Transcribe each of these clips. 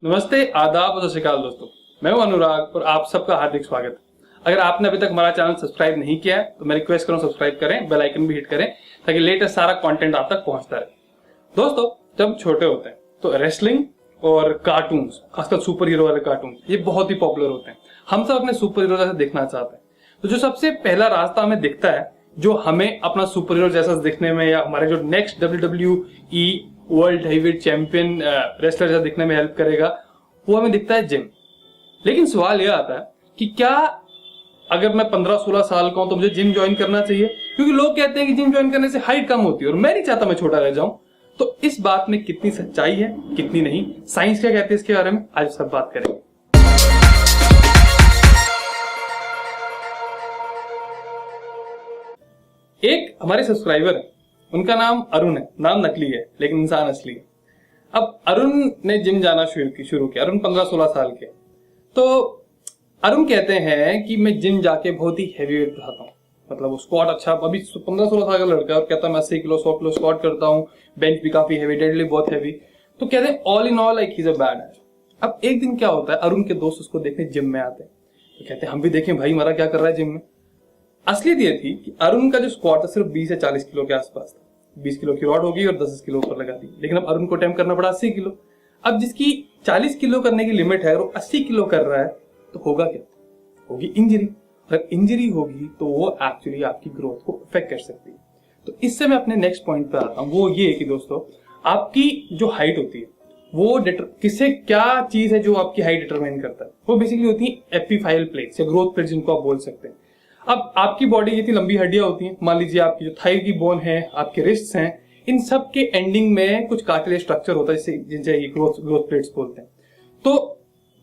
नमस्ते, आदाब और सत श्री अकाल दोस्तों। मैं हूं अनुराग और आप सबका हार्दिक स्वागत है। अगर आपने अभी तक हमारा चैनल सब्सक्राइब नहीं किया है तो मैं रिक्वेस्ट करूं सब्सक्राइब करें, बेल आइकन भी हिट करें ताकि लेटेस्ट सारा कंटेंट आप तक पहुंचता रहे। दोस्तों, जब छोटे होते हैं तो रेसलिंग और कार्टून्स, खासकर सुपर हीरो वाले कार्टून, ये बहुत ही पॉपुलर होते हैं। हम सब अपने सुपर हीरो जैसा दिखना चाहते हैं। तो जो सबसे पहला रास्ता हमें दिखता है जो हमें अपना सुपर हीरो जैसा दिखने में या हमारे जो next WWE world heavyweight champion wrestler जैसा दिखने में हेल्प करेगा, वो हमें दिखता है जिम। लेकिन सवाल यह आता है कि क्या अगर मैं 15-16 साल का हूं तो मुझे जिम ज्वाइन करना चाहिए? क्योंकि लोग कहते हैं कि जिम ज्वाइन करने से हाइट कम होती है और मैं नहीं चाहता मैं छोटा रह जाऊं। तो इस बात में कितनी सच्चाई है, कितनी नहीं, साइंस क्या कहती है इसके बारे में आज सब बात करेंगे। एक हमारे सब्सक्राइबर है, उनका नाम अरुण है। नाम नकली है लेकिन इंसान असली है। अब अरुण ने जिम जाना शुरू किया। अरुण 15-16 साल के। तो अरुण कहते हैं कि मैं जिम जाके बहुत ही हैवी वेट उठाता हूँ, मतलब वो स्क्वाट अच्छा, अभी 15-16 साल का लड़का है और कहता है मैं 80 किलो 100 किलो स्क्वाट करता हूँ, बेंच भी काफी हैवी, डेडलिफ्ट बहुत हैवी। तो कहते हैं all in all like he is a bad है। अब एक दिन क्या होता है, अरुण के दोस्त उसको देखने जिम में आते हैं तो कहते हैं हम भी देखें भाई हमारा क्या कर रहा है जिम में। असलियत ये थी कि अरुण का जो स्क्वाट था सिर्फ 20 या 40 किलो के आसपास था। 20 किलो की रॉड होगी और 10 किलो ऊपर लगा दी, लेकिन अब अरुण को अटेम्प्ट करना पड़ा 80 किलो। अब जिसकी 40 किलो करने की लिमिट है और वो 80 किलो कर रहा है तो होगा क्या? होगी इंजरी। अगर इंजरी होगी तो वो एक्चुअली आपकी ग्रोथ को अफेक्ट कर सकती है। तो इससे मैं अपने नेक्स्ट पॉइंट पे आता हूँ, वो ये है कि दोस्तों आपकी जो हाइट होती है वो किससे क्या चीज है जो आपकी हाइट डिटरमाइन करता है? वो बेसिकली होती है एपिफाइल प्लेट्स या ग्रोथ प्लेट्स जिनको आप बोल सकते हैं। अब आपकी बॉडी जितनी लंबी हड्डियां होती हैं, मान लीजिए आपकी जो थाई की बोन है, आपके रिस्ट्स हैं, इन सब के एंडिंग में कुछ कार्टिलेज स्ट्रक्चर होता है जिसे ग्रोथ प्लेट्स बोलते हैं। तो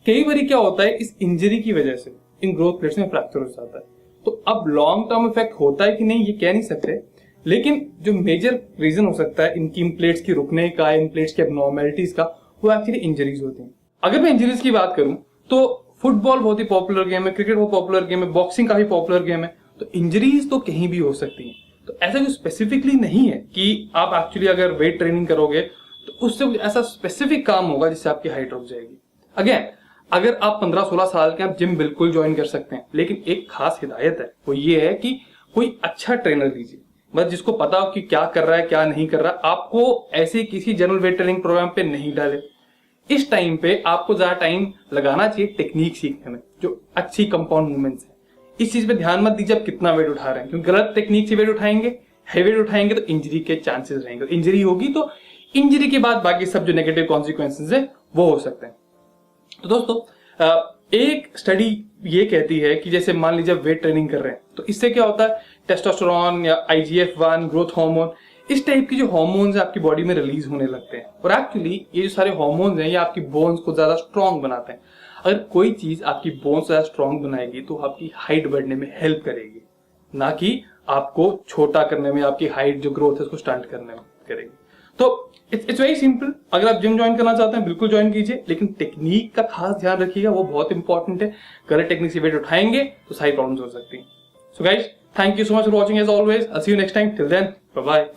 कई बार क्या होता है, इस इंजरी की वजह से इन ग्रोथ प्लेट्स में फ्रैक्चर हो जाता है। तो अब लॉन्ग टर्म इफेक्ट होता है कि नहीं ये कह नहीं सकते, लेकिन जो मेजर रीजन हो सकता है इनकी इन प्लेट्स की रुकने का, इन प्लेट्स की एबनॉर्मैलिटीज का, वो एक्चुअली इंजरीज होती हैं। अगर मैं इंजरीज की बात करूं तो फुटबॉल बहुत ही पॉपुलर गेम है, क्रिकेट बहुत पॉपुलर गेम है, बॉक्सिंग काफी पॉपुलर गेम है। तो इंजरीज तो कहीं भी हो सकती हैं। तो ऐसा कुछ स्पेसिफिकली नहीं है कि आप एक्चुअली अगर वेट ट्रेनिंग करोगे तो उससे कुछ ऐसा स्पेसिफिक काम होगा जिससे आपकी हाइट रुक जाएगी। अगेन, अगर आप 15-16 साल के, आप जिम बिल्कुल ज्वाइन कर सकते हैं, लेकिन एक खास हिदायत है, वो ये है कि कोई अच्छा ट्रेनर लीजिए, मतलब जिसको पता हो कि क्या कर रहा है क्या नहीं कर रहा। आपको ऐसे किसी जनरल वेट ट्रेनिंग प्रोग्राम पे नहीं डाले। इस टाइम पे आपको ज्यादा टाइम लगाना चाहिए टेक्निक सीखने में, जो अच्छी कंपाउंड मूवमेंट्स है। इस चीज पे ध्यान मत दीजिए आप कितना वेट उठा रहे हैं, क्योंकि गलत टेक्निक से वेट उठाएंगे, हैवी वेट उठाएंगे तो इंजरी के चांसेस रहेंगे। इंजरी होगी तो इंजरी के बाद बाकी सब जो नेगेटिव कॉन्सिक्वेंसेस है वो हो सकते हैं। तो दोस्तों, एक स्टडी ये कहती है कि जैसे मान लीजिए वेट ट्रेनिंग कर रहे हैं तो इससे क्या होता है, टेस्टोस्टेरोन या IGF-1 ग्रोथ हार्मोन, इस टाइप की जो हार्मोन्स है आपकी बॉडी में रिलीज होने लगते हैं। और एक्चुअली ये जो सारे हार्मोन्स हैं ये आपकी बोन्स को ज्यादा स्ट्रांग बनाते हैं। अगर कोई चीज आपकी बोन्स ज्यादा स्ट्रांग बनाएगी तो आपकी हाइट बढ़ने में हेल्प करेगी, ना कि आपको छोटा करने में, आपकी हाइट जो ग्रोथ है उसको स्टंट करने में करेगी। तो इट्स वेरी सिंपल। अगर आप जिम ज्वाइन करना चाहते हैं बिल्कुल ज्वाइन कीजिए, लेकिन टेक्निक का खास ध्यान रखिएगा, वो बहुत इंपॉर्टेंट है। गलत टेक्निक से वेट उठाएंगे तो सारी प्रॉब्लम्स हो सकती हैं। So guys, thank you so much for watching as always. I see you next time. Till then, bye bye.